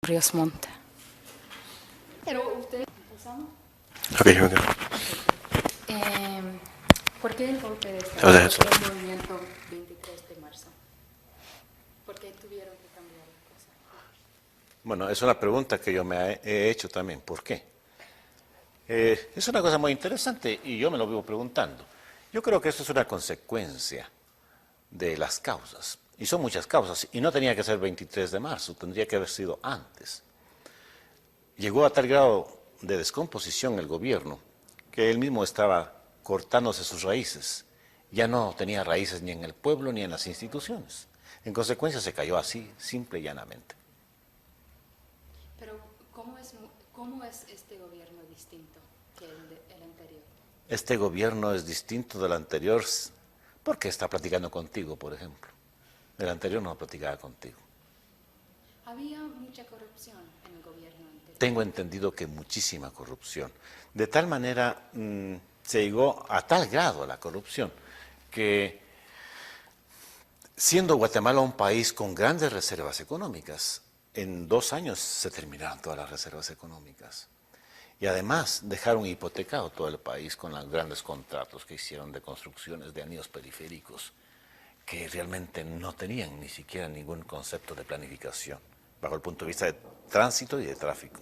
Ríos Montt. Pero usted... ¿Empezamos? Ok. ¿Por qué el golpe de Estado del movimiento 23 de marzo? ¿Por qué tuvieron que cambiar la cosa? Bueno, es una pregunta que yo me he hecho también. ¿Por qué? Es una cosa muy interesante y yo me lo vivo preguntando. Yo creo que esto es una consecuencia de las causas. Y son muchas causas. Y no tenía que ser 23 de marzo, tendría que haber sido antes. Llegó a tal grado de descomposición el gobierno que él mismo estaba cortándose sus raíces. Ya no tenía raíces ni en el pueblo ni en las instituciones. En consecuencia se cayó así, simple y llanamente. Pero ¿cómo es este gobierno distinto que el anterior? Este gobierno es distinto del anterior porque está platicando contigo, por ejemplo. El anterior no platicaba contigo. Había mucha corrupción en el gobierno anterior. Tengo entendido que muchísima corrupción. De tal manera se llegó a tal grado la corrupción que siendo Guatemala un país con grandes reservas económicas, en 2 años se terminaron todas las reservas económicas. Y además dejaron hipotecado todo el país con los grandes contratos que hicieron de construcciones de anillos periféricos que realmente no tenían ni siquiera ningún concepto de planificación bajo el punto de vista de tránsito y de tráfico.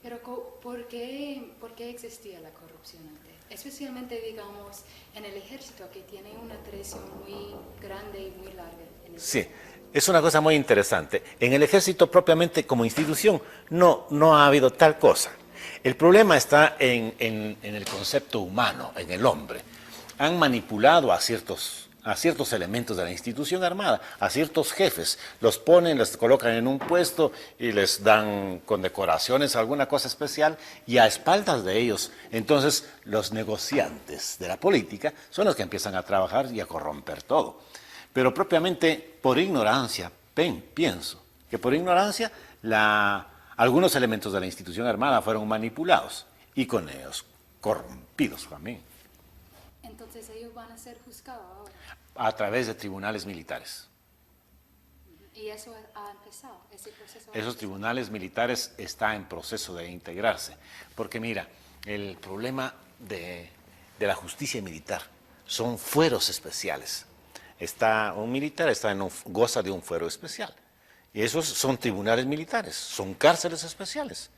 Pero ¿por qué existía la corrupción antes? Especialmente, digamos, en el ejército, que tiene una tradición muy grande y muy larga. Sí, es una cosa muy interesante. En el ejército propiamente como institución no ha habido tal cosa. El problema está en el concepto humano, en el hombre. Han manipulado a ciertos elementos de la institución armada, a ciertos jefes, los ponen, les colocan en un puesto y les dan condecoraciones, alguna cosa especial, y a espaldas de ellos, entonces los negociantes de la política son los que empiezan a trabajar y a corromper todo. Pero propiamente por ignorancia, pienso que por ignorancia algunos elementos de la institución armada fueron manipulados y con ellos corrompidos también. Entonces ellos van a ser juzgados ahora. A través de tribunales militares. ¿Y eso ha empezado? ¿Ese proceso Esos tribunales militares están en proceso de integrarse. Porque mira, el problema de la justicia militar son fueros especiales. Un militar goza de un fuero especial. Y esos son tribunales militares, son cárceles especiales.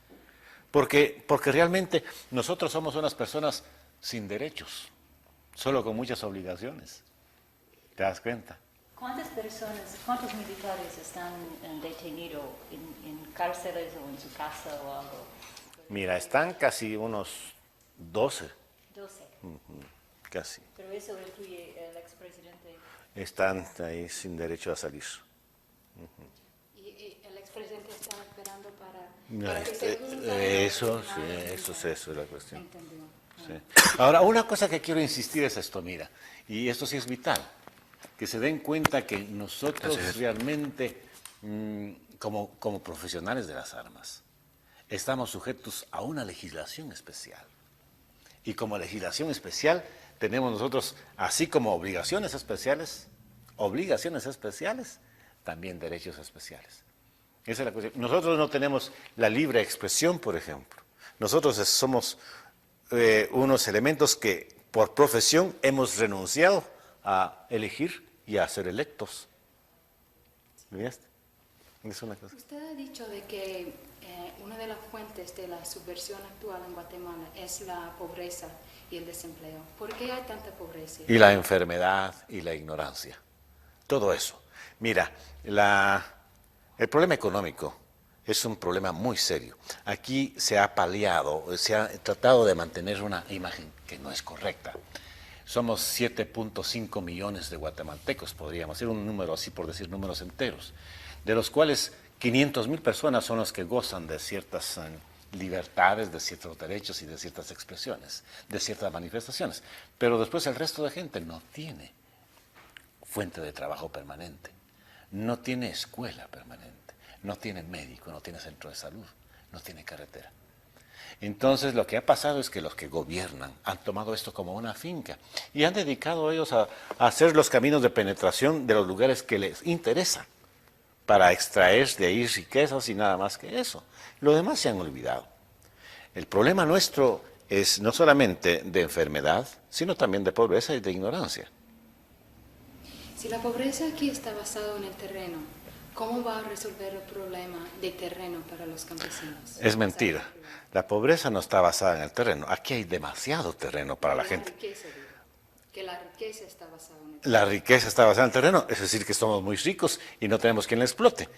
Porque realmente nosotros somos unas personas sin derechos, solo con muchas obligaciones. ¿Te das cuenta? ¿Cuántos militares están detenidos en cárceles o en su casa o algo? Mira, están casi unos 12. 12. Casi. Pero eso incluye el expresidente. Están ahí sin derecho a salir. ¿Y el expresidente está esperando para que Eso es la cuestión. Sí. Ahora, una cosa que quiero insistir es esto, mira, y esto sí es vital, que se den cuenta que nosotros realmente, como profesionales de las armas, estamos sujetos a una legislación especial. Y como legislación especial tenemos nosotros, así como obligaciones especiales, también derechos especiales. Esa es la cuestión. Nosotros no tenemos la libre expresión, por ejemplo. Nosotros somos unos elementos que por profesión hemos renunciado a elegir y a ser electos. ¿Viste? Es una cosa. Usted ha dicho de que una de las fuentes de la subversión actual en Guatemala es la pobreza y el desempleo. ¿Por qué hay tanta pobreza? Y la enfermedad y la ignorancia. Todo eso. Mira, el problema económico es un problema muy serio. Aquí se ha paliado, se ha tratado de mantener una imagen que no es correcta. Somos 7.5 millones de guatemaltecos, podríamos decir un número así por decir números enteros, de los cuales 500,000 personas son los que gozan de ciertas libertades, de ciertos derechos y de ciertas expresiones, de ciertas manifestaciones. Pero después el resto de gente no tiene fuente de trabajo permanente, no tiene escuela permanente, no tiene médico, no tiene centro de salud, no tiene carretera. Entonces lo que ha pasado es que los que gobiernan han tomado esto como una finca y han dedicado ellos a hacer los caminos de penetración de los lugares que les interesan. para extraer de ahí riquezas y nada más que eso. Lo demás se han olvidado. El problema nuestro es no solamente de enfermedad, sino también de pobreza y de ignorancia. Si la pobreza aquí está basada en el terreno, ¿cómo va a resolver el problema de terreno para los campesinos? Es mentira. La pobreza no está basada en el terreno. Aquí hay demasiado terreno para la gente. Riqueza, digo. Que la riqueza está basada en el terreno. La riqueza está basada en el terreno, es decir, que somos muy ricos y no tenemos quien la explote.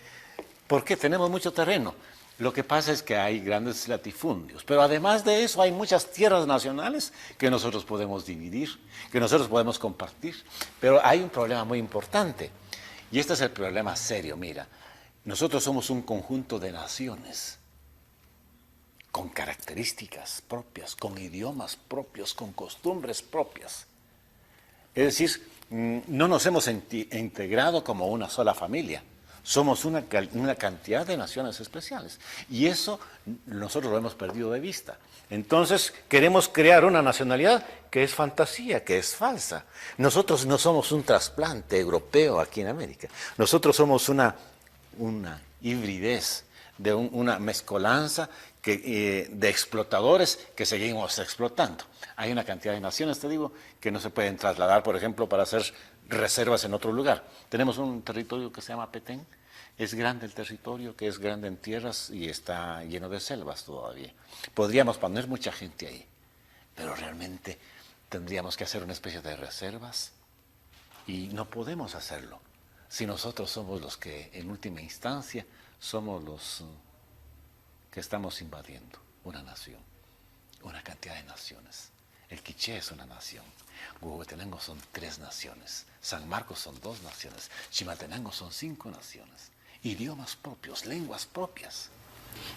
¿Por qué? Tenemos mucho terreno. Lo que pasa es que hay grandes latifundios, pero además de eso hay muchas tierras nacionales que nosotros podemos dividir, que nosotros podemos compartir. Pero hay un problema muy importante, y este es el problema serio. Mira, nosotros somos un conjunto de naciones, con características propias, con idiomas propios, con costumbres propias. Es decir, no nos hemos integrado como una sola familia. Somos una cantidad de naciones especiales. Y eso nosotros lo hemos perdido de vista. Entonces queremos crear una nacionalidad que es fantasía, que es falsa. Nosotros no somos un trasplante europeo aquí en América. Nosotros somos una hibridez, de una mezcolanza de explotadores que seguimos explotando. Hay una cantidad de naciones, te digo, que no se pueden trasladar, por ejemplo, para hacer reservas en otro lugar. Tenemos un territorio que se llama Petén. Es grande el territorio, que es grande en tierras y está lleno de selvas todavía. Podríamos poner mucha gente ahí, pero realmente tendríamos que hacer una especie de reservas y no podemos hacerlo si nosotros somos los que, en última instancia, somos los que estamos invadiendo una nación, una cantidad de naciones. El Quiché es una nación, Huehuetenango son 3 naciones, San Marcos son 2 naciones, Chimaltenango son 5 naciones, idiomas propios, lenguas propias.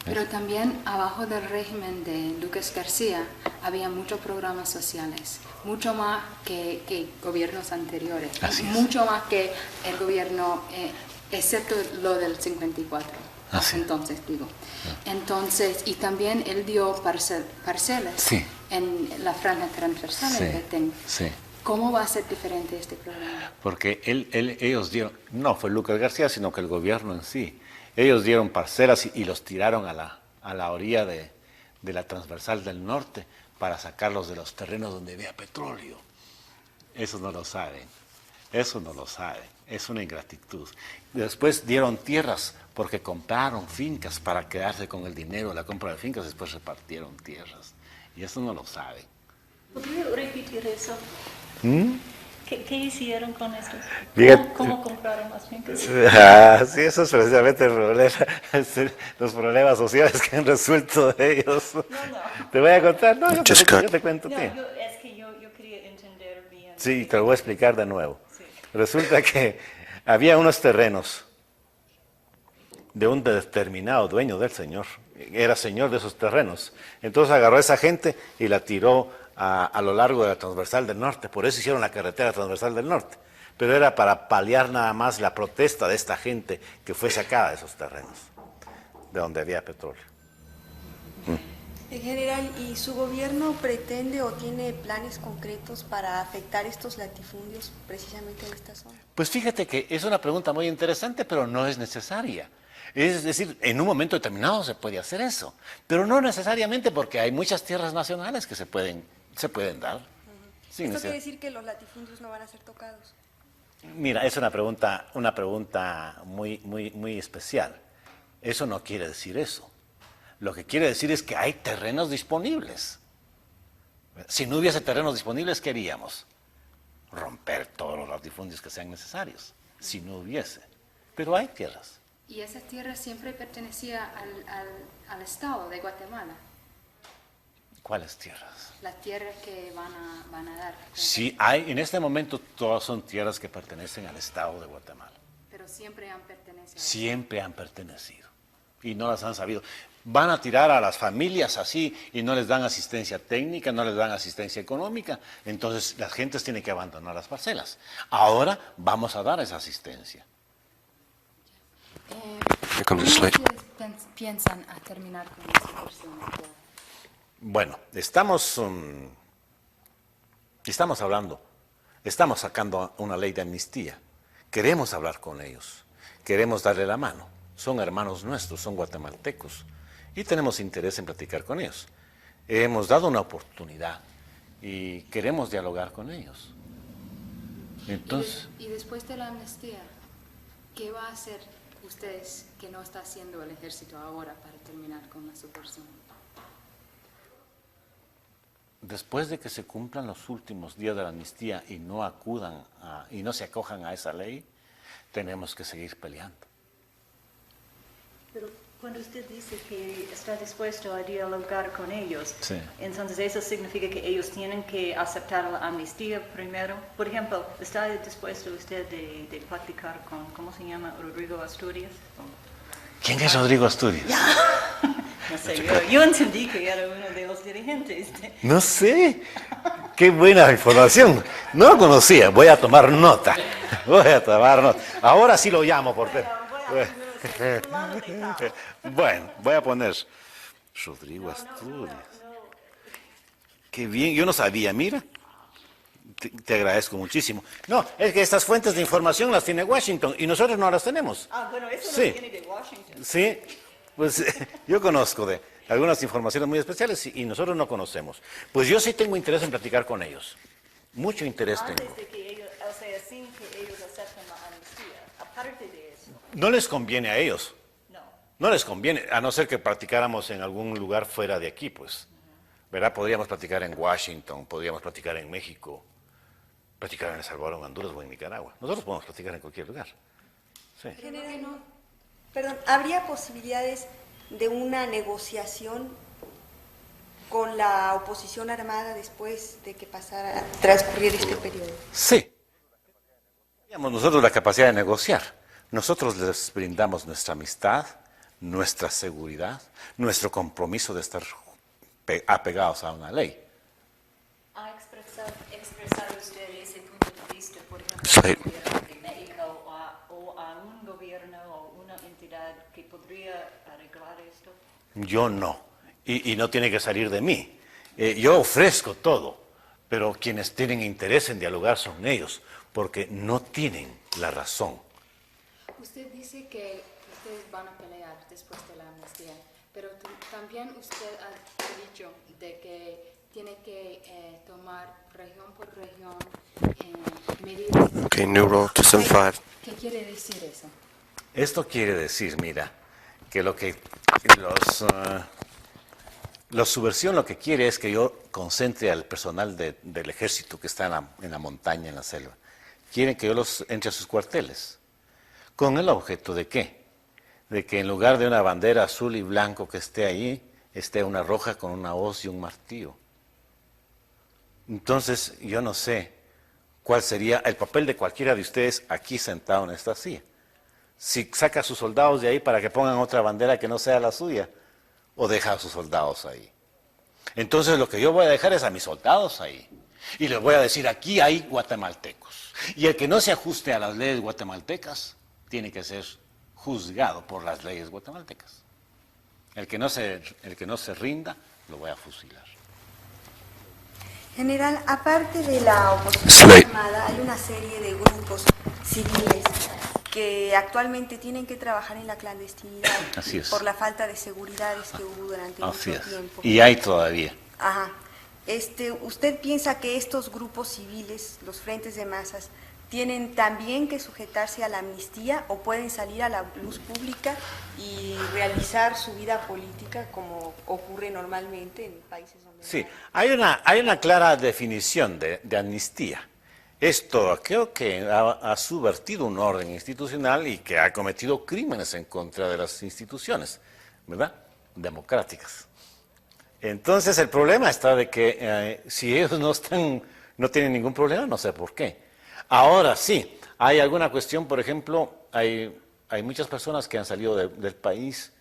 Pero también abajo del régimen de Lucas García había muchos programas sociales, mucho más que gobiernos anteriores, mucho más que el gobierno, excepto lo del 54. Entonces, digo. Entonces, y también él dio parcelas Sí. en la franja transversal Sí. en Petén. Sí. ¿Cómo va a ser diferente este programa? Porque ellos dieron, no fue Lucas García, sino que el gobierno en sí, ellos dieron parcelas y los tiraron a la orilla de la transversal del norte para sacarlos de los terrenos donde había petróleo. Eso no lo saben, eso no lo saben, es una ingratitud. Después dieron tierras porque compraron fincas para quedarse con el dinero de la compra de fincas, después repartieron tierras. Y eso no lo saben. ¿Podría repetir eso? ¿Qué hicieron con esto? ¿Cómo compraron las fincas? Sí, eso es precisamente el problema, los problemas sociales que han resuelto de ellos. No. Te voy a contar, no, yo te cuento. No, es que yo quería entender bien. Sí, te lo voy a explicar de nuevo. Sí. Resulta que había unos terrenos de un determinado dueño del señor, era señor de esos terrenos. Entonces agarró a esa gente y la tiró a lo largo de la transversal del norte, por eso hicieron la carretera transversal del norte, pero era para paliar nada más la protesta de esta gente que fue sacada de esos terrenos, de donde había petróleo. En general, ¿y su gobierno pretende o tiene planes concretos para afectar estos latifundios precisamente en esta zona? Pues fíjate que es una pregunta muy interesante, pero no es necesaria. Es decir, en un momento determinado se puede hacer eso, pero no necesariamente, porque hay muchas tierras nacionales que se pueden dar. Sin ¿Esto necesidad. quiere decir que los latifundios no van a ser tocados? Mira, es una pregunta muy especial. Eso no quiere decir eso. Lo que quiere decir es que hay terrenos disponibles. Si no hubiese terrenos disponibles, ¿qué haríamos? Romper todos los latifundios que sean necesarios, si no hubiese. Pero hay tierras. Y esa tierra siempre pertenecía al Estado de Guatemala, ¿Cuáles tierras? las tierras que van a dar. Sí, hay, en este momento todas son tierras que pertenecen al Estado de Guatemala. Pero siempre han pertenecido. Siempre han pertenecido y no las han sabido. Van a tirar a las familias así y no les dan asistencia técnica, no les dan asistencia económica. Entonces las gentes tienen que abandonar las parcelas. Ahora vamos a dar esa asistencia. ¿Cómo ustedes piensan a terminar con esta porción? Bueno, estamos hablando, estamos sacando una ley de amnistía. Queremos hablar con ellos. queremos darle la mano. Son hermanos nuestros, son guatemaltecos y tenemos interés en platicar con ellos. Hemos dado una oportunidad y queremos dialogar con ellos. Entonces, y después de la amnistía, ¿qué va a hacer ustedes que no está haciendo el ejército ahora para terminar con la subversión? después de que se cumplan los últimos días de la amnistía y no acudan y no se acojan a esa ley, tenemos que seguir peleando. Pero cuando usted dice que está dispuesto a dialogar con ellos, sí, entonces eso significa que ellos tienen que aceptar la amnistía primero. Por ejemplo, ¿está dispuesto usted de platicar con, ¿cómo se llama? Rodrigo Asturias. ¿Quién es Rodrigo Asturias? No sé, yo entendí que era uno de los dirigentes. No sé. Qué buena información. No lo conocía. Voy a tomar nota. Voy a tomar nota. Ahora sí lo llamo por Bueno, voy a poner Rodrigo Asturias. Qué bien. Yo no sabía, mira. Te agradezco muchísimo. No, es que estas fuentes de información las tiene Washington y nosotros no las tenemos. Ah, bueno, eso sí, no viene de Washington. Sí, pues yo conozco de algunas informaciones muy especiales y nosotros no conocemos. Pues yo sí tengo interés en platicar con ellos. Mucho interés tengo. Antes de que ellos, o sea, sin que ellos acepten la amnistía, aparte de eso. No les conviene a ellos. No. No les conviene, a no ser que practicáramos en algún lugar fuera de aquí, pues. ¿Verdad? Podríamos practicar en Washington, podríamos practicar en México, practicar en El Salvador, en Honduras o en Nicaragua. Nosotros podemos practicar en cualquier lugar. Sí. General, perdón, ¿habría posibilidades de una negociación con la oposición armada después de que pasara a transcurrir este periodo? Sí. Tenemos nosotros la capacidad de negociar. Nosotros les brindamos nuestra amistad, nuestra seguridad, nuestro compromiso de estar apegados a una ley. ¿Ha expresado usted ese punto de vista, por ejemplo, Sí. al gobierno de México o a un gobierno o una entidad que podría arreglar esto? Yo no, y no tiene que salir de mí. Yo ofrezco todo, pero quienes tienen interés en dialogar son ellos, porque no tienen la razón. Usted dice que ustedes van a pelear después de la amnistía, pero también usted ha dicho de que tiene que tomar región por región medidas. Okay, new roll to 75. ¿Qué quiere decir eso? Esto quiere decir, mira, que la subversión lo que quiere es que yo concentre al personal del ejército que está en la montaña, en la selva. Quieren que yo los entre a sus cuarteles. ¿Con el objeto de qué? De que en lugar de una bandera azul y blanco que esté ahí, esté una roja con una hoz y un martillo. Entonces, yo no sé cuál sería el papel de cualquiera de ustedes aquí sentado en esta silla. Si saca a sus soldados de ahí para que pongan otra bandera que no sea la suya, o deja a sus soldados ahí. Entonces, lo que yo voy a dejar es a mis soldados ahí. Y les voy a decir, aquí hay guatemaltecos. Y el que no se ajuste a las leyes guatemaltecas, tiene que ser juzgado por las leyes guatemaltecas. El que no se rinda, lo voy a fusilar. General, aparte de la oposición armada, hay una serie de grupos civiles que actualmente tienen que trabajar en la clandestinidad por la falta de seguridades que hubo durante mucho tiempo. Y hay todavía. Ajá. ¿Usted piensa que estos grupos civiles, los frentes de masas, tienen también que sujetarse a la amnistía o pueden salir a la luz pública y realizar su vida política como ocurre normalmente en países donde... Sí, hay una clara definición de amnistía. Esto creo que ha subvertido un orden institucional y que ha cometido crímenes en contra de las instituciones, ¿verdad? Democráticas. Entonces el problema está de que si ellos no tienen ningún problema, no sé por qué. Ahora sí, hay alguna cuestión, por ejemplo, hay muchas personas que han salido del país,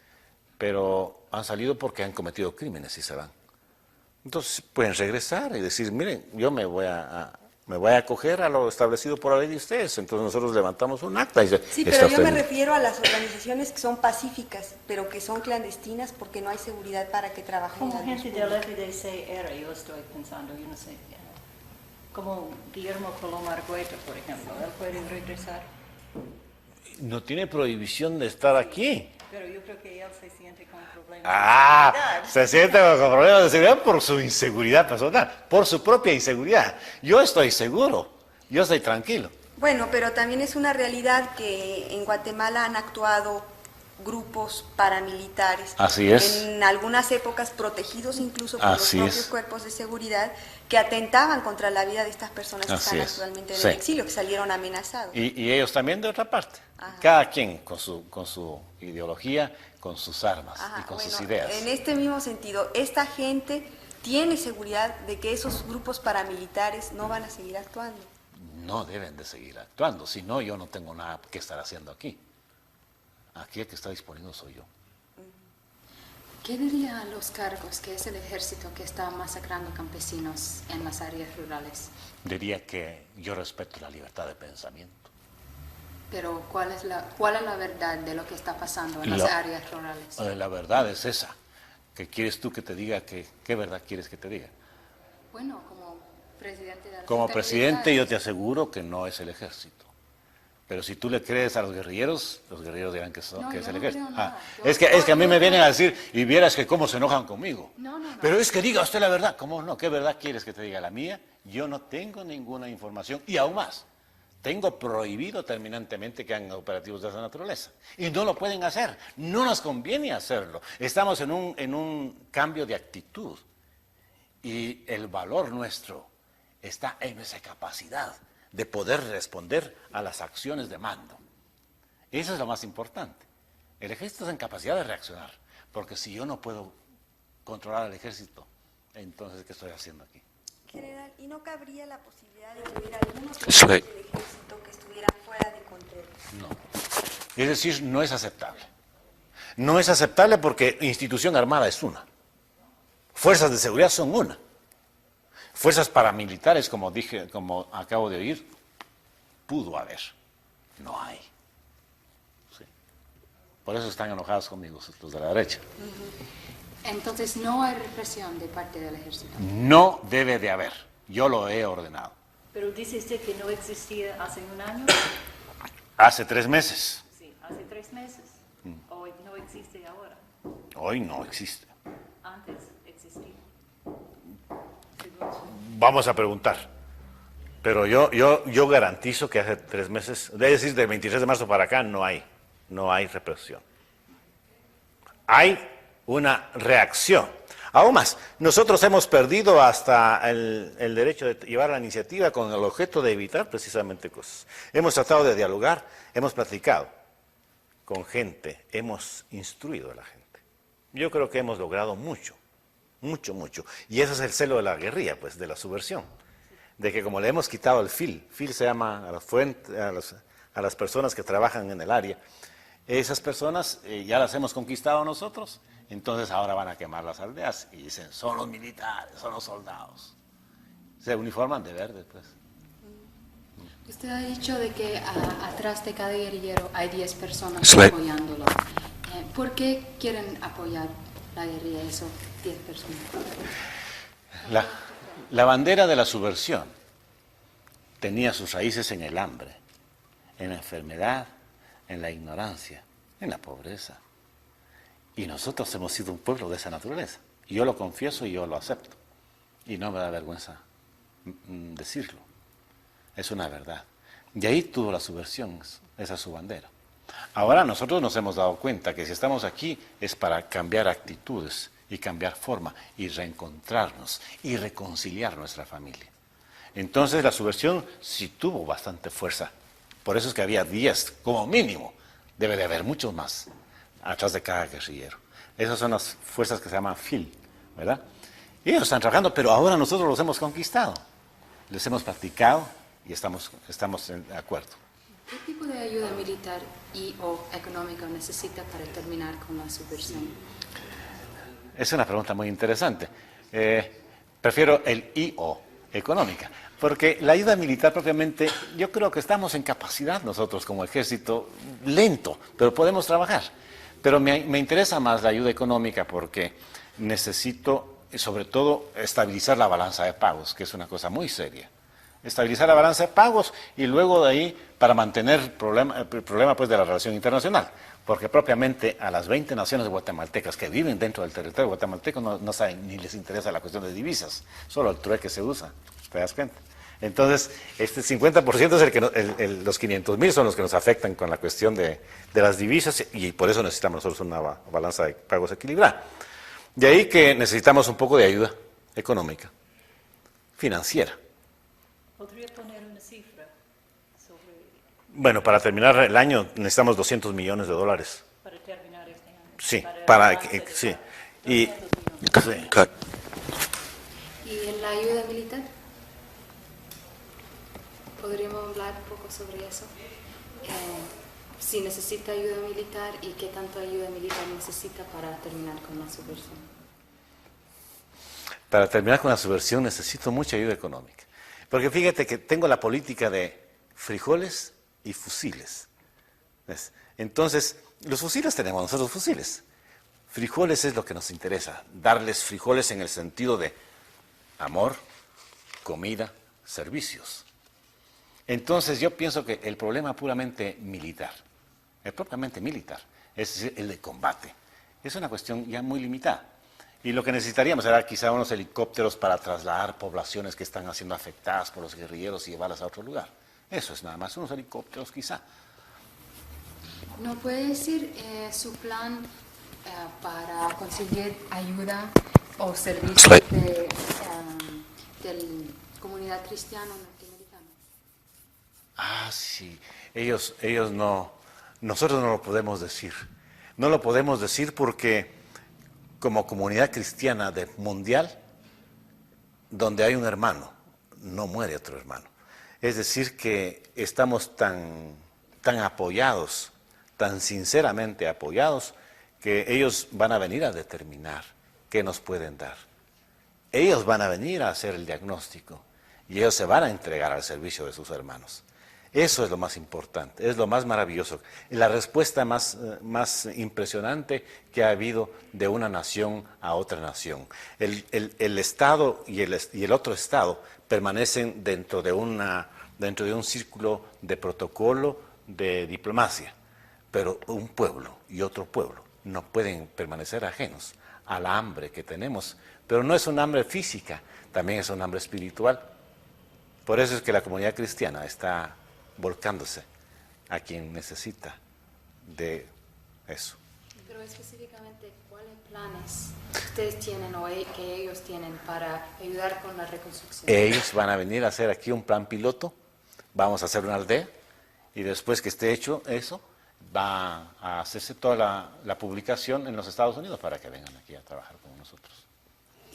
pero han salido porque han cometido crímenes y se van. Entonces pueden regresar y decir, miren, yo me voy a acoger a lo establecido por la ley de ustedes. Entonces nosotros levantamos un acta y sí, pero yo me refiero a las organizaciones que son pacíficas, pero que son clandestinas porque no hay seguridad para que trabajen. Como gente del FDCR, yo estoy pensando, yo no sé, como Guillermo Colomar Argueta, por ejemplo, ¿él puede regresar? no tiene prohibición de estar aquí. Pero yo creo que él se siente con problemas de seguridad. Se siente con problemas de seguridad por su inseguridad personal, por su propia inseguridad. Yo estoy seguro, yo estoy tranquilo. Bueno, pero también es una realidad que en Guatemala han actuado grupos paramilitares. Así es. En algunas épocas protegidos incluso por Así los propios es. cuerpos de seguridad que atentaban contra la vida de estas personas que Así están es. actualmente en Sí. el exilio, que salieron amenazados. Y ellos también de otra parte. Ajá. Cada quien con su ideología, con sus armas Ajá, y con bueno, sus ideas. en este mismo sentido, esta gente tiene seguridad de que esos grupos paramilitares no van a seguir actuando. No deben de seguir actuando, si no yo no tengo nada que estar haciendo aquí. Aquí el que está disponiendo soy yo. ¿Qué diría a los cargos que es el ejército que está masacrando campesinos en las áreas rurales? Diría que yo respeto la libertad de pensamiento. Pero ¿cuál es la verdad de lo que está pasando en las áreas rurales? La verdad es esa. ¿Qué quieres tú que te diga? ¿Qué verdad quieres que te diga? Bueno, como presidente de la Como Junta presidente Militar, yo te aseguro que no es el ejército. Pero si tú le crees a los guerrilleros dirán que, No, que es yo el no ejército. creo nada. Es que a mí me vienen a decir, y vieras que cómo se enojan conmigo. No. Pero es que diga usted la verdad. ¿Cómo no? ¿Qué verdad quieres que te diga? La mía, yo no tengo ninguna información. Y aún más, tengo prohibido terminantemente que hagan operativos de esa naturaleza. Y no lo pueden hacer. No nos conviene hacerlo. Estamos en un cambio de actitud. Y el valor nuestro está en esa capacidad de poder responder a las acciones de mando. Eso es lo más importante. El ejército está en capacidad de reaccionar, porque si yo no puedo controlar al ejército, entonces ¿qué estoy haciendo aquí? General, ¿y no cabría la posibilidad de que hubiera algunos Sí. sectores del ejército que estuvieran fuera de control? No. Es decir, no es aceptable. No es aceptable porque institución armada es una. Fuerzas de seguridad son una. Fuerzas paramilitares, como acabo de oír, pudo haber. No hay. Sí. Por eso están enojados conmigo los de la derecha. Entonces no hay represión de parte del ejército. No debe de haber. Yo lo he ordenado. Pero dice usted que no existía hace un año. Hace 3 meses. Sí, hace 3 meses. O no existe ahora. Hoy no existe. Antes existía. Vamos a preguntar. Pero yo garantizo que hace 3 meses, es decir, del 23 de marzo para acá, no hay represión. Hay una reacción. Aún más, nosotros hemos perdido hasta el derecho de llevar la iniciativa con el objeto de evitar precisamente cosas. Hemos tratado de dialogar, hemos platicado con gente, hemos instruido a la gente. Yo creo que hemos logrado mucho. Y ese es el celo de la guerrilla, pues, de la subversión. De que como le hemos quitado el fil se llama a las personas que trabajan en el área, esas personas ya las hemos conquistado nosotros, entonces ahora van a quemar las aldeas y dicen, son los militares, son los soldados. Se uniforman de verde, pues. Usted ha dicho de que atrás de cada guerrillero hay 10 personas Sí. apoyándolo. ¿Por qué quieren apoyar la guerrilla esos 10 personas? La bandera de la subversión tenía sus raíces en el hambre, en la enfermedad, en la ignorancia, en la pobreza. Y nosotros hemos sido un pueblo de esa naturaleza. Y yo lo confieso y yo lo acepto. Y no me da vergüenza decirlo. Es una verdad. Y ahí tuvo la subversión, esa es su bandera. Ahora nosotros nos hemos dado cuenta que si estamos aquí es para cambiar actitudes y cambiar forma y reencontrarnos y reconciliar nuestra familia. Entonces la subversión sí tuvo bastante fuerza. Por eso es que había 10 como mínimo. Debe de haber muchos más atrás de cada guerrillero. Esas son las fuerzas que se llaman FIL, ¿verdad? Y ellos están trabajando, pero ahora nosotros los hemos conquistado. Les hemos practicado y estamos de acuerdo. ¿Qué tipo de ayuda militar y o económica necesita para terminar con la subversión? Es una pregunta muy interesante. Prefiero el I-O, económica, porque la ayuda militar propiamente, yo creo que estamos en capacidad nosotros como ejército, lento, pero podemos trabajar. Pero me interesa más la ayuda económica porque necesito, sobre todo, estabilizar la balanza de pagos, que es una cosa muy seria. estabilizar la balanza de pagos y luego de ahí para mantener el problema pues, de la relación internacional. Porque propiamente a las 20 naciones guatemaltecas que viven dentro del territorio guatemalteco no saben ni les interesa la cuestión de divisas, solo el trueque se usa, ¿te das cuenta? Entonces, este 50% es el que los 500,000 son los que nos afectan con la cuestión de las divisas y por eso necesitamos nosotros una balanza de pagos equilibrada. De ahí que necesitamos un poco de ayuda económica, financiera. ¿Podría poner una cifra sobre Bueno, para terminar el año necesitamos $200 millones. para terminar este año? Sí, sí. Y, sí. Cut. ¿Y en la ayuda militar? ¿Podríamos hablar un poco sobre eso? Si necesita ayuda militar y qué tanto ayuda militar necesita para terminar con la subversión. Para terminar con la subversión necesito mucha ayuda económica. Porque fíjate que tengo la política de frijoles y fusiles. ¿Ves? Entonces, los fusiles tenemos nosotros fusiles. Frijoles es lo que nos interesa. Darles frijoles en el sentido de amor, comida, servicios. Entonces yo pienso que el problema puramente militar, es decir, el de combate, es una cuestión ya muy limitada. Y lo que necesitaríamos era quizá unos helicópteros para trasladar poblaciones que están siendo afectadas por los guerrilleros y llevarlas a otro lugar. Eso es nada más, unos helicópteros quizá. ¿No puede decir su plan para conseguir ayuda o servicios de la comunidad cristiana norteamericana? Ah, sí, ellos no, nosotros no lo podemos decir. No lo podemos decir porque como comunidad cristiana mundial, donde hay un hermano, no muere otro hermano. Es decir, que estamos tan apoyados, tan sinceramente apoyados, que ellos van a venir a determinar qué nos pueden dar. Ellos van a venir a hacer el diagnóstico y ellos se van a entregar al servicio de sus hermanos. Eso es lo más importante, es lo más maravilloso. La respuesta más impresionante que ha habido de una nación a otra nación. El Estado y el otro Estado permanecen dentro de un círculo de protocolo, de diplomacia, pero un pueblo y otro pueblo no pueden permanecer ajenos a la hambre que tenemos, pero no es un hambre física, también es un hambre espiritual. Por eso es que la comunidad cristiana está volcándose a quien necesita de eso. Pero específicamente, ¿cuáles planes ustedes tienen o que ellos tienen para ayudar con la reconstrucción? Ellos van a venir a hacer aquí un plan piloto, vamos a hacer una aldea y después que esté hecho eso, va a hacerse toda la publicación en los Estados Unidos para que vengan aquí a trabajar con nosotros.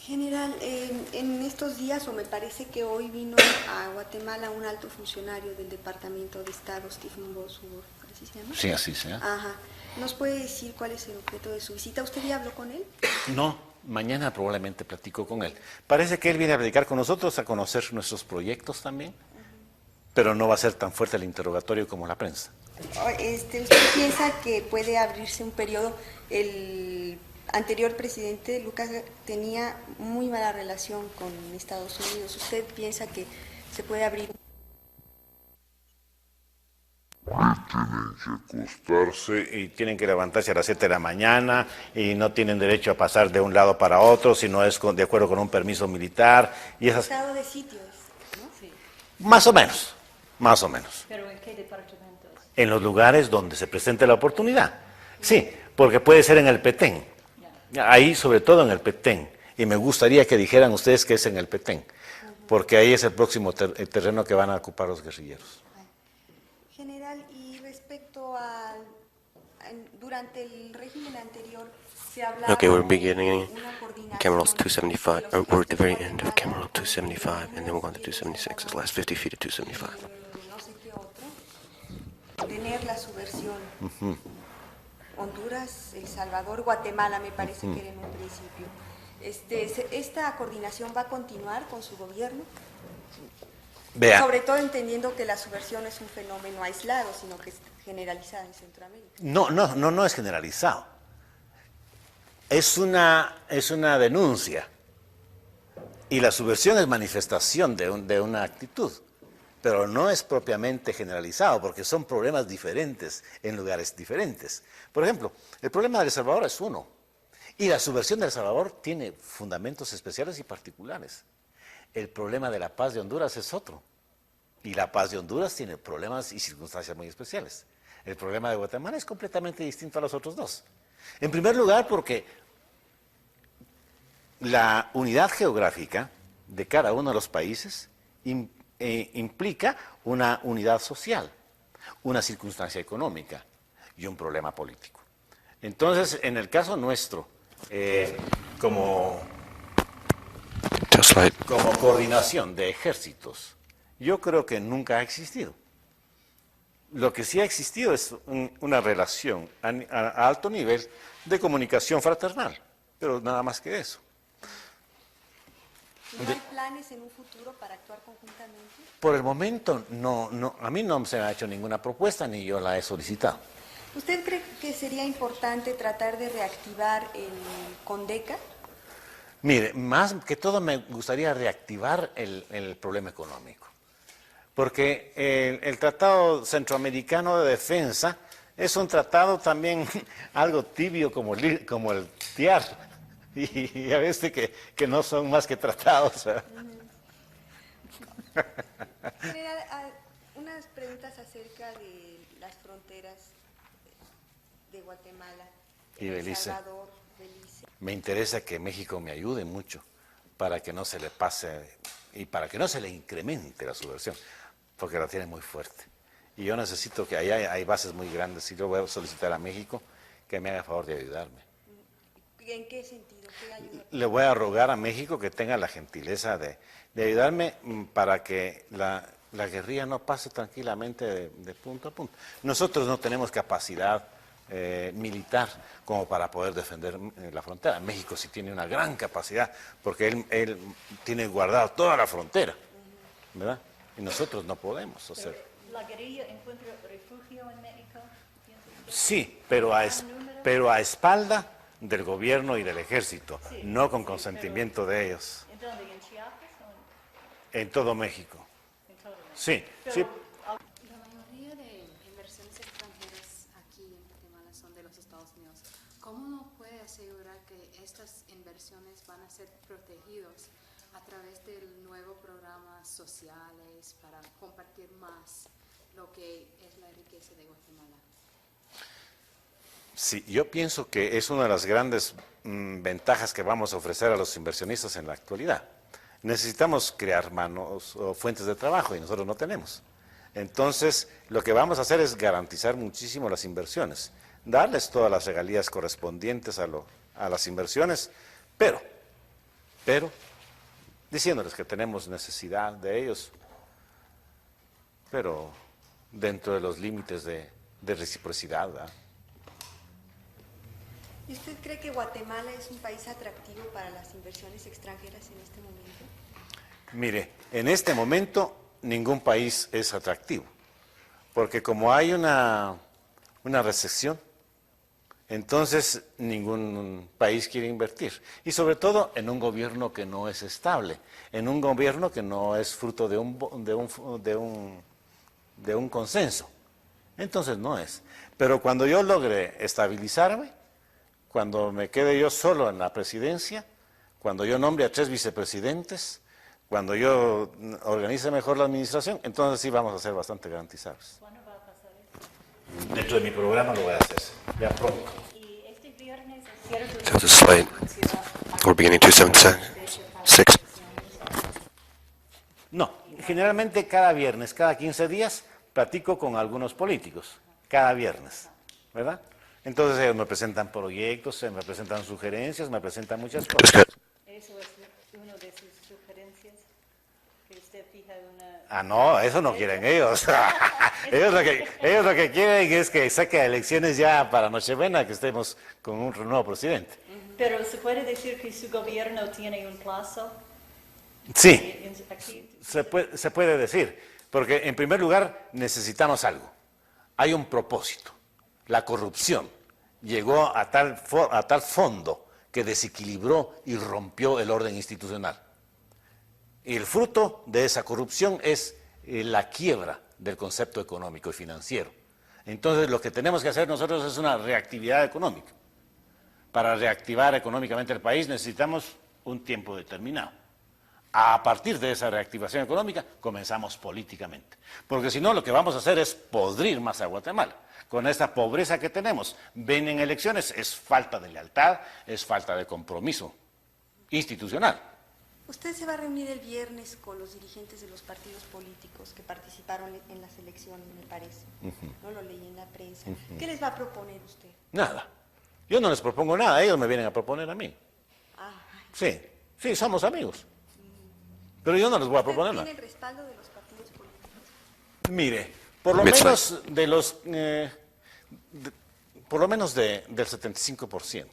General, en estos días, o me parece que hoy vino a Guatemala un alto funcionario del Departamento de Estado, Stephen Bosworth, ¿así se llama? Sí, así sea. Ajá. ¿Nos puede decir cuál es el objeto de su visita? ¿Usted ya habló con él? No, mañana probablemente platico con él. Parece que él viene a platicar con nosotros, a conocer nuestros proyectos también, pero no va a ser tan fuerte el interrogatorio como la prensa. ¿Usted piensa que puede abrirse un periodo? El anterior presidente, Lucas, tenía muy mala relación con Estados Unidos. ¿Usted piensa que se puede abrir? Tienen que acostarse y tienen que levantarse a las 7 de la mañana y no tienen derecho a pasar de un lado para otro si no es de acuerdo con un permiso militar. Y esas... Estado de sitio, ¿no? Sí. Más o menos, más o menos. ¿Pero en qué departamentos? En los lugares donde se presente la oportunidad. Sí, porque puede ser en el Petén. Ahí, sobre todo en el Petén. Y me gustaría que dijeran ustedes que es en el Petén, porque ahí es el próximo terreno que van a ocupar los guerrilleros. General, y respecto a durante el régimen anterior se hablaba Okay, we're beginning de una coordinación Camelot 275, de los we're at the very end of estados Camelot 275, and then we're going to 276, it's the last 50 feet of 275. no sé qué otro, tener la subversión. Honduras, El Salvador, Guatemala, me parece que era en un principio. ¿Esta coordinación va a continuar con su gobierno? Vea, Sobre todo entendiendo que la subversión es un fenómeno aislado, sino que es generalizada en Centroamérica. no es generalizado. Es una denuncia. Y la subversión es manifestación de una actitud. pero no es propiamente generalizado, porque son problemas diferentes en lugares diferentes. Por ejemplo, el problema de El Salvador es uno, y la subversión de El Salvador tiene fundamentos especiales y particulares. El problema de la paz de Honduras es otro, y la paz de Honduras tiene problemas y circunstancias muy especiales. El problema de Guatemala es completamente distinto a los otros dos. En primer lugar, porque la unidad geográfica de cada uno de los países implica una unidad social, una circunstancia económica y un problema político. Entonces, en el caso nuestro, como coordinación de ejércitos, yo creo que nunca ha existido. Lo que sí ha existido es una relación a alto nivel de comunicación fraternal, pero nada más que eso. ¿No hay planes en un futuro para actuar conjuntamente? Por el momento, no, a mí no se me ha hecho ninguna propuesta ni yo la he solicitado. ¿Usted cree que sería importante tratar de reactivar el CONDECA? Mire, más que todo me gustaría reactivar el problema económico, porque el Tratado Centroamericano de Defensa es un tratado también algo tibio como el TIAR, y a veces que no son más que tratados, ¿verdad? General, unas preguntas acerca de las fronteras de Guatemala y Belice. El Salvador, Belice. Me interesa que México me ayude mucho para que no se le pase y para que no se le incremente la subversión, porque la tiene muy fuerte. Y yo necesito que allá hay bases muy grandes y yo voy a solicitar a México que me haga favor de ayudarme. ¿En qué sentido? ¿Qué ayuda? Le voy a rogar a México que tenga la gentileza de ayudarme para que la guerrilla no pase tranquilamente de punto a punto. Nosotros no tenemos capacidad militar como para poder defender la frontera. México sí tiene una gran capacidad porque él tiene guardado toda la frontera, ¿verdad? Y nosotros no podemos hacer. ¿La guerrilla encuentra refugio en México? Sí, pero a espalda del gobierno y del ejército, sí, no con consentimiento de ellos. ¿En dónde? ¿En Chiapas? En todo México. En todo México. Sí, pero, sí. La mayoría de inversiones extranjeras aquí en Guatemala son de los Estados Unidos. ¿Cómo nos puede asegurar que estas inversiones van a ser protegidos a través del nuevo programa sociales para compartir más lo que es la riqueza de Guatemala? Sí, yo pienso que es una de las grandes ventajas que vamos a ofrecer a los inversionistas en la actualidad. Necesitamos crear manos o fuentes de trabajo y nosotros no tenemos. Entonces, lo que vamos a hacer es garantizar muchísimo las inversiones, darles todas las regalías correspondientes a las inversiones, pero, diciéndoles que tenemos necesidad de ellos, pero dentro de los límites de reciprocidad, ¿verdad? ¿Y usted cree que Guatemala es un país atractivo para las inversiones extranjeras en este momento? Mire, en este momento ningún país es atractivo, porque como hay una recesión, entonces ningún país quiere invertir. Y sobre todo en un gobierno que no es estable, en un gobierno que no es fruto de un consenso. Entonces no es. Pero cuando yo logre estabilizarme, cuando me quede yo solo en la presidencia, cuando yo nombre a 3 vicepresidentes, cuando yo organice mejor la administración, entonces sí vamos a ser bastante garantizables. ¿Cuándo va a pasar esto? Dentro de mi programa lo voy a hacer, ya pronto. Y este viernes es cierto To the slate. We're beginning 276. No, generalmente cada viernes, cada 15 días, platico con algunos políticos, cada viernes, ¿verdad? Entonces ellos me presentan proyectos, me presentan sugerencias, me presentan muchas cosas. Eso es una de sus sugerencias, que usted fija una... Ah, no, eso no quieren ellos. ellos lo que quieren es que saque elecciones ya para Nochebuena, que estemos con un nuevo presidente. Pero ¿se puede decir que su gobierno tiene un plazo? Sí, Aquí, se puede decir, porque en primer lugar necesitamos algo. Hay un propósito. La corrupción llegó a tal fondo que desequilibró y rompió el orden institucional. Y el fruto de esa corrupción es la quiebra del concepto económico y financiero. Entonces, lo que tenemos que hacer nosotros es una reactividad económica. Para reactivar económicamente el país necesitamos un tiempo determinado. A partir de esa reactivación económica comenzamos políticamente. Porque si no, lo que vamos a hacer es podrir más a Guatemala. Con esta pobreza que tenemos, ven en elecciones, es falta de lealtad, es falta de compromiso institucional. Usted se va a reunir el viernes con los dirigentes de los partidos políticos que participaron en las elecciones, me parece. No lo leí en la prensa. ¿Qué les va a proponer usted? Nada. Yo no les propongo nada, ellos me vienen a proponer a mí. Sí, somos amigos. Pero yo no les voy a proponer nada. ¿Tiene el respaldo de los partidos políticos? Mire, por lo menos de los, por lo menos del 75%.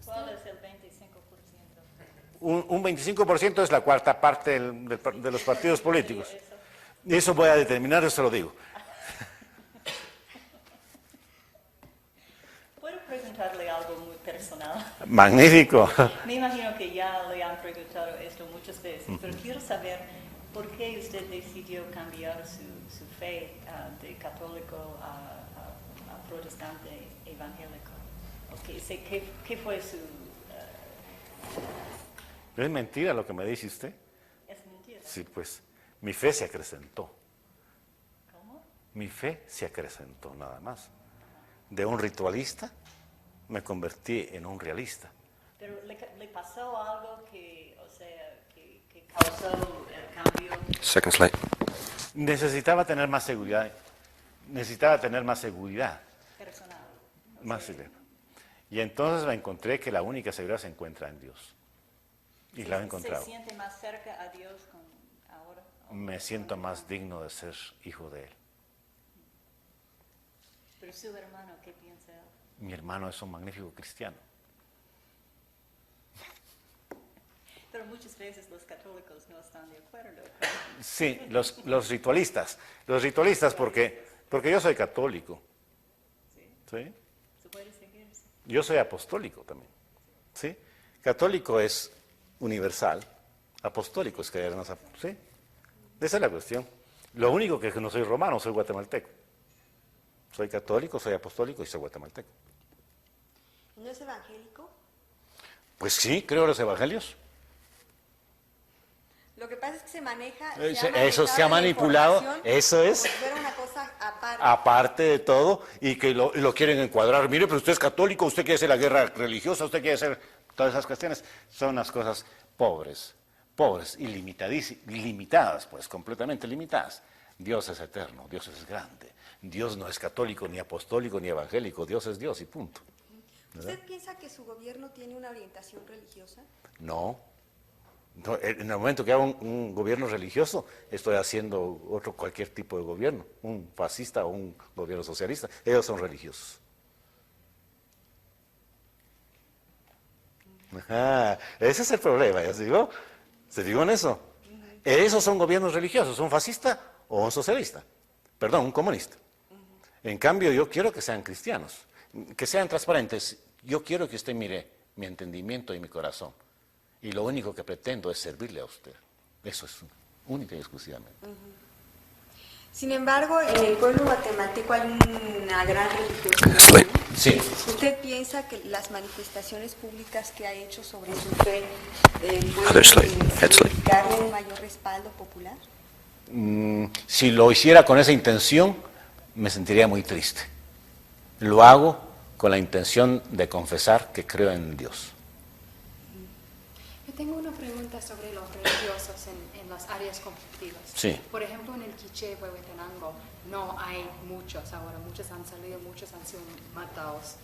¿Cuál es el 25%? Un 25% es la cuarta parte de los partidos políticos. Y eso voy a determinar, eso lo digo. ¿Puedo preguntarle algo muy personal? Magnífico. Me imagino que ya le han preguntado esto muchas veces, pero quiero saber por qué usted decidió cambiar su fe de católico a protestante evangélico. Okay, ¿qué fue su...? ¿Es mentira lo que me dice usted? ¿Es mentira? Sí, pues mi fe se acrecentó. ¿Cómo? Mi fe se acrecentó nada más. De un ritualista me convertí en un realista. ¿Pero le pasó algo que causó el cambio? Second slide. Necesitaba tener más seguridad. Personal. Más seguridad. Y entonces me encontré que la única seguridad se encuentra en Dios. Y la he encontrado. ¿Se siente más cerca a Dios ahora? Me siento más digno de ser hijo de Él. Pero su hermano, ¿qué piensa él? Mi hermano es un magnífico cristiano. Pero muchas veces los católicos no están de acuerdo. Sí, los ritualistas. Los ritualistas porque yo soy católico. ¿Sí? ¿Sí? ¿Se puede seguir? Sí. Yo soy apostólico también. ¿Sí? Católico es universal. Apostólico es creer en esa... ¿Sí? Esa es la cuestión. Lo único que no soy romano, soy guatemalteco. Soy católico, soy apostólico y soy guatemalteco. ¿No es evangélico? Pues sí, creo en los evangelios. Lo que pasa es que se maneja... Eso se ha manipulado, eso es. Como si fuera una cosa aparte. Aparte de todo, y que lo quieren encuadrar. Mire, pero usted es católico, usted quiere hacer la guerra religiosa, usted quiere hacer todas esas cuestiones. Son unas cosas pobres y limitadas, pues, completamente limitadas. Dios es eterno, Dios es grande. Dios no es católico, ni apostólico, ni evangélico. Dios es Dios y punto. ¿Verdad? ¿Usted piensa que su gobierno tiene una orientación religiosa? No. En el momento que hago un gobierno religioso, estoy haciendo cualquier tipo de gobierno, un fascista o un gobierno socialista. Ellos son religiosos. Ajá, ese es el problema, ¿ya se digo? ¿Se digo en eso? Esos son gobiernos religiosos, un fascista o un socialista. Perdón, un comunista. En cambio, yo quiero que sean cristianos, que sean transparentes. Yo quiero que usted mire mi entendimiento y mi corazón. Y lo único que pretendo es servirle a usted. Eso es única y exclusivamente. Sin embargo, en el pueblo guatemalteco hay una gran religiosidad. Sí. ¿Usted piensa que las manifestaciones públicas que ha hecho sobre su fe Other slide. Head slide. significarle un mayor respaldo popular? Si lo hiciera con esa intención, me sentiría muy triste. Lo hago con la intención de confesar que creo en Dios. Yo tengo una pregunta sobre los religiosos en las áreas conflictivas. Sí. Por ejemplo, en el Quiché, Huehuetenango, no hay muchos ahora, muchos han salido, muchos han sido matados.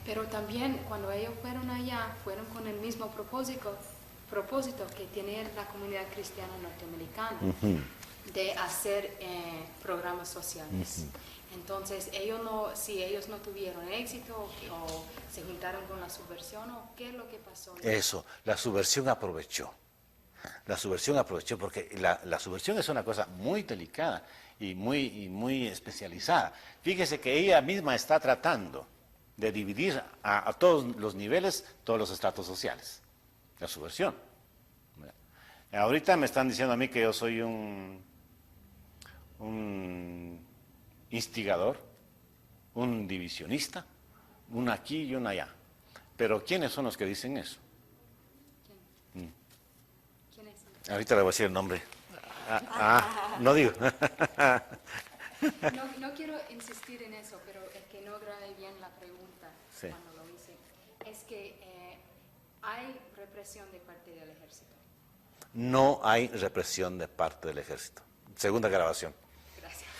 Pero también cuando ellos fueron allá, fueron con el mismo propósito que tiene la comunidad cristiana norteamericana, de hacer programas sociales. Entonces, si ellos no tuvieron éxito o se juntaron con la subversión, ¿o qué es lo que pasó? Eso, la subversión aprovechó. La subversión aprovechó porque la subversión es una cosa muy delicada y muy especializada. Fíjese que ella misma está tratando de dividir a todos los niveles, todos los estratos sociales. La subversión. Ahorita me están diciendo a mí que yo soy un instigador, un divisionista, un aquí y un allá. Pero ¿quiénes son los que dicen eso? ¿Quién es? Ahorita le voy a decir el nombre. No digo. No quiero insistir en eso, pero es que no grabé bien la pregunta Sí. cuando lo hice. Es que hay represión de parte del ejército. No hay represión de parte del ejército. Segunda grabación. Gracias.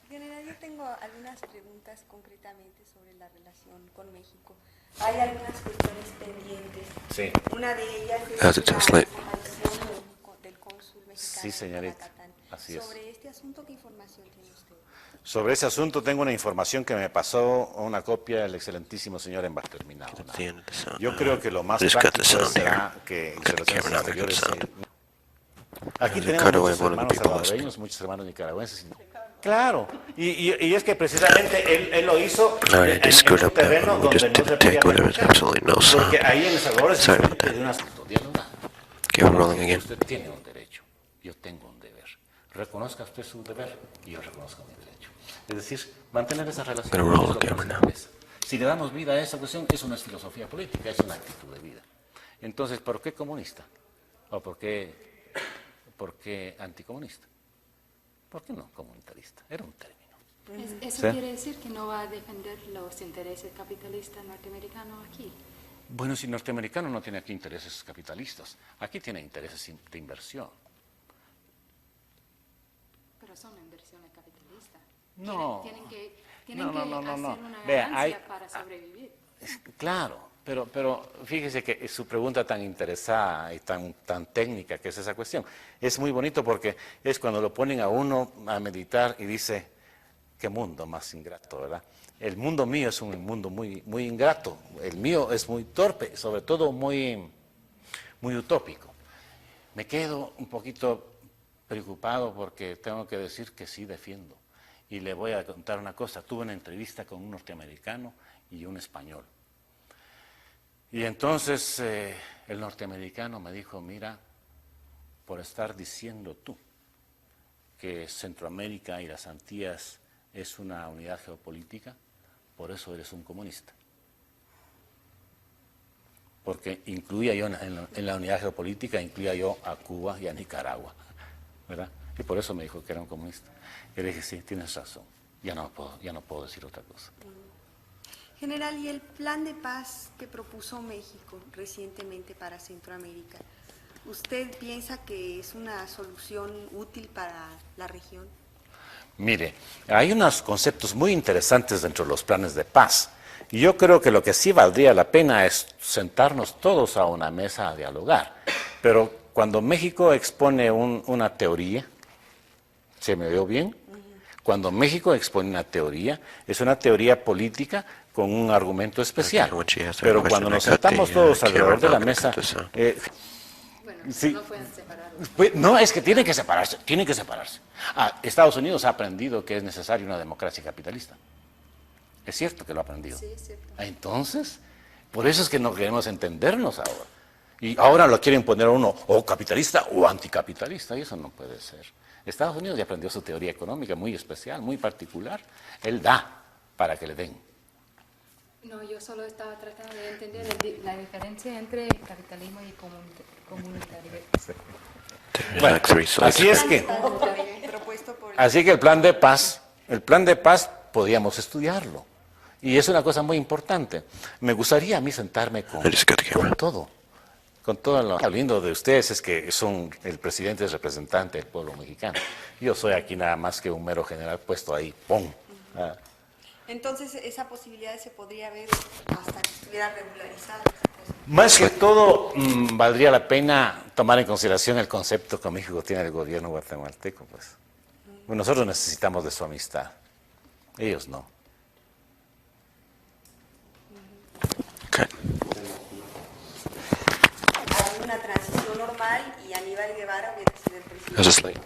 General, yo tengo algunas preguntas concretamente sobre la relación con México. Hay algunas cuestiones pendientes. Sí. Una de ellas es How's it translate? la desaparición del cónsul mexicano. Sí, señorita. en Yucatán. Así es. Sobre este asunto, ¿qué información tiene usted? Sobre ese asunto tengo una información que me pasó una copia del excelentísimo señor embajador terminado. At the end of the sound. Yo creo que lo más Just cut the práctico sound será here. que Cut the Relaciones camera now, cut the Exteriores. sound. Aquí Just tenemos cut away muchos one of the hermanos people salvadoreños, muchos hermanos nicaragüenses. Claro, y es que precisamente él lo hizo No, en they screwed un up that terreno one. We donde just no se didn't podía take whatever, negociar. absolutely no sound. Porque ahí en El Salvador es Sorry about de that. un asunto dialogar. Okay, we're rolling again. Usted tiene un derecho, yo tengo un deber. Reconozca usted su deber y yo reconozco mi derecho. Es decir, mantener esa relación. Gonna roll es lo que again nos now. interesa. Si le damos vida a esa cuestión, eso no es filosofía política, es una actitud de vida. Entonces, ¿por qué comunista? ¿O por qué anticomunista? ¿Por qué no comunitarista? Era un término. Eso ¿Sí? quiere decir que no va a defender los intereses capitalistas norteamericanos aquí. Bueno, si el norteamericano no tiene aquí intereses capitalistas, aquí tiene intereses de inversión. Pero son inversiones capitalistas. No. Tienen que No. hacer una Vea, ganancia para sobrevivir. Claro, pero fíjese que su pregunta tan interesada y tan técnica que es esa cuestión, es muy bonito porque es cuando lo ponen a uno a meditar y dice, qué mundo más ingrato, ¿verdad? El mundo mío es un mundo muy, muy ingrato, el mío es muy torpe, sobre todo muy, muy utópico. Me quedo un poquito preocupado porque tengo que decir que sí defiendo. Y le voy a contar una cosa, tuve una entrevista con un norteamericano y un español. Y entonces el norteamericano me dijo, mira, por estar diciendo tú que Centroamérica y las Antillas es una unidad geopolítica, por eso eres un comunista. Porque incluía yo en la unidad geopolítica, incluía yo a Cuba y a Nicaragua, ¿verdad? Y por eso me dijo que era un comunista. Y le dije, sí, tienes razón, ya no puedo decir otra cosa. General, ¿y el plan de paz que propuso México recientemente para Centroamérica, usted piensa que es una solución útil para la región? Mire, hay unos conceptos muy interesantes dentro de los planes de paz. Y yo creo que lo que sí valdría la pena es sentarnos todos a una mesa a dialogar. Pero cuando México expone una teoría, ¿se me oyó bien? Cuando México expone una teoría, es una teoría política con un argumento especial. Pero cuando nos sentamos todos alrededor de la mesa, Bueno, sí. no pueden separarlos. pues, no, es que tienen que separarse. Estados Unidos ha aprendido que es necesaria una democracia capitalista. Es cierto que lo ha aprendido. Sí, es cierto. Entonces, por eso es que no queremos entendernos ahora. Y ahora lo quieren poner a uno o capitalista o anticapitalista, y eso no puede ser. Estados Unidos ya aprendió su teoría económica muy especial, muy particular. Él da para que le den. No, yo solo estaba tratando de entender la diferencia entre capitalismo y comunitario. Bueno, Like 3 slides. así es que, Propuesto por así que el plan de paz podíamos estudiarlo. Y es una cosa muy importante. Me gustaría a mí sentarme con I just got the camera. todo. Con todo lo lindo de ustedes es que el presidente es representante del pueblo mexicano. Yo soy aquí nada más que un mero general puesto ahí, ¡pum! Entonces, esa posibilidad se podría ver hasta que estuviera regularizada. Más que todo, valdría la pena tomar en consideración el concepto que México tiene del gobierno guatemalteco, pues. Nosotros necesitamos de su amistad, ellos no. Cut. Hay una transición normal y Aníbal Guevara hubiera sido el presidente. How's this slide?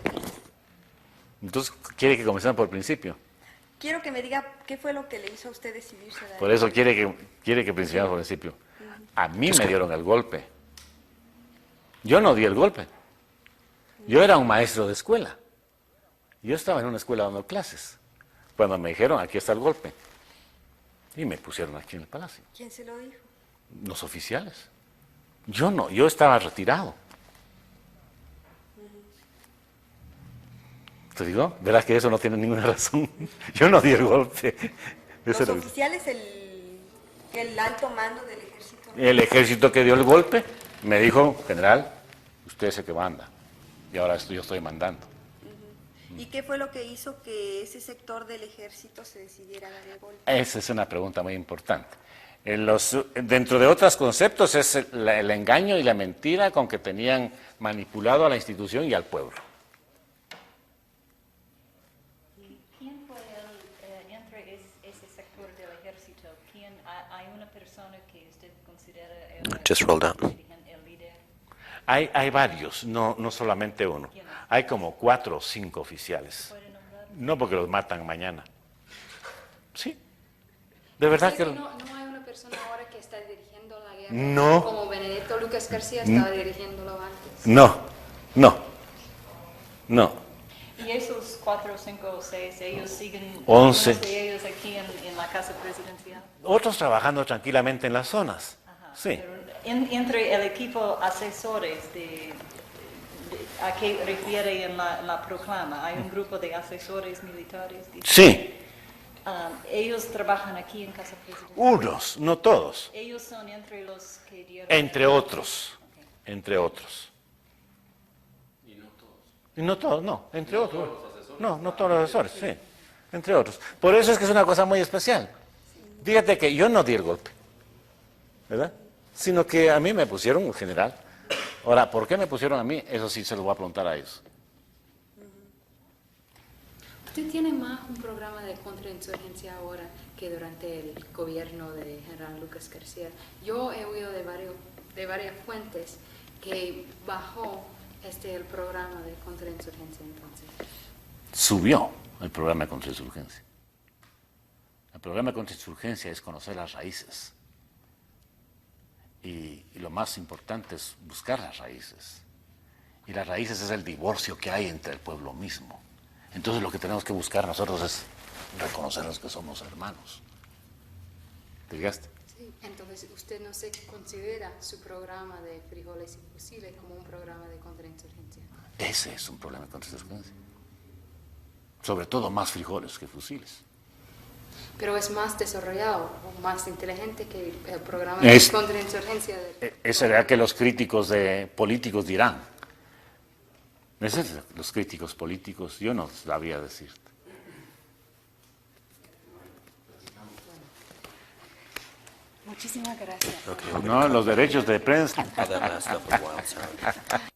Entonces, quiere que comencemos por el principio. Quiero que me diga qué fue lo que le hizo a usted decidirse. Por eso quiere que principiemos por el principio. A mí me dieron el golpe. Yo no di el golpe. Yo era un maestro de escuela. Yo estaba en una escuela dando clases. Cuando me dijeron, aquí está el golpe. Y me pusieron aquí en el palacio. ¿Quién se lo dijo? Los oficiales. Yo no, yo estaba retirado. ¿Te digo? Verás que eso no tiene ninguna razón. Yo no di el golpe. Los Eso era- oficiales, el alto mando del ejército. El ejército que dio el golpe me dijo, general, usted es el que manda. Y ahora yo estoy mandando. ¿Y qué fue lo que hizo que ese sector del ejército se decidiera a dar el golpe? Esa es una pregunta muy importante. Dentro de otros conceptos es el engaño y la mentira con que tenían manipulado a la institución y al pueblo. ¿Quién fue entre ese sector del ejército? ¿Hay una persona que usted considera Just rolled out. el líder? Hay varios, no solamente uno. Hay como 4 o 5 oficiales. ¿Puede nombrar? No porque los matan mañana. Sí. De verdad que... No hay una persona ahora que está dirigiendo la guerra. No. Como Benedetto Lucas García estaba dirigiéndolo antes. No. ¿Y esos 4, 5 o 6, ellos siguen, 11. algunos de ellos aquí en la casa presidencial? Otros trabajando tranquilamente en las zonas. Ajá. Sí. Pero entre el equipo asesores ¿a qué refiere en la proclama? ¿Hay un grupo de asesores militares? Sí. Ellos trabajan aquí en Casa Presidencial. Unos, no todos. Ellos son entre los que dieron... Entre otros. Ok. Entre otros. Y no todos, no. Entre otros. No todos los asesores, sí. Entre otros. Por eso es que es una cosa muy especial. Fíjate que yo no di el golpe, ¿verdad? Sino que a mí me pusieron un general. Ahora, ¿por qué me pusieron a mí? Eso sí se lo voy a preguntar a ellos. Usted tiene más un programa de contrainsurgencia ahora que durante el gobierno de general Lucas García. Yo he oído de varias fuentes que bajó el programa de contrainsurgencia entonces. Subió el programa de contrainsurgencia. El programa de contrainsurgencia es conocer las raíces. Y lo más importante es buscar las raíces. Y las raíces es el divorcio que hay entre el pueblo mismo. Entonces lo que tenemos que buscar nosotros es reconocernos que somos hermanos. ¿Te fijaste? Sí, entonces usted no se considera su programa de frijoles y fusiles como un programa de contrainsurgencia. Ese es un problema de contrainsurgencia. Sobre todo más frijoles que fusiles. Pero es más desarrollado o más inteligente que el programa Es- de contrainsurgencia. Ese será que los críticos políticos dirán. Ese es los críticos políticos, yo no sabía decirte. Muchísimas gracias. Okay, we're No, los derechos de prensa. gonna have that last stuff a while. Sorry.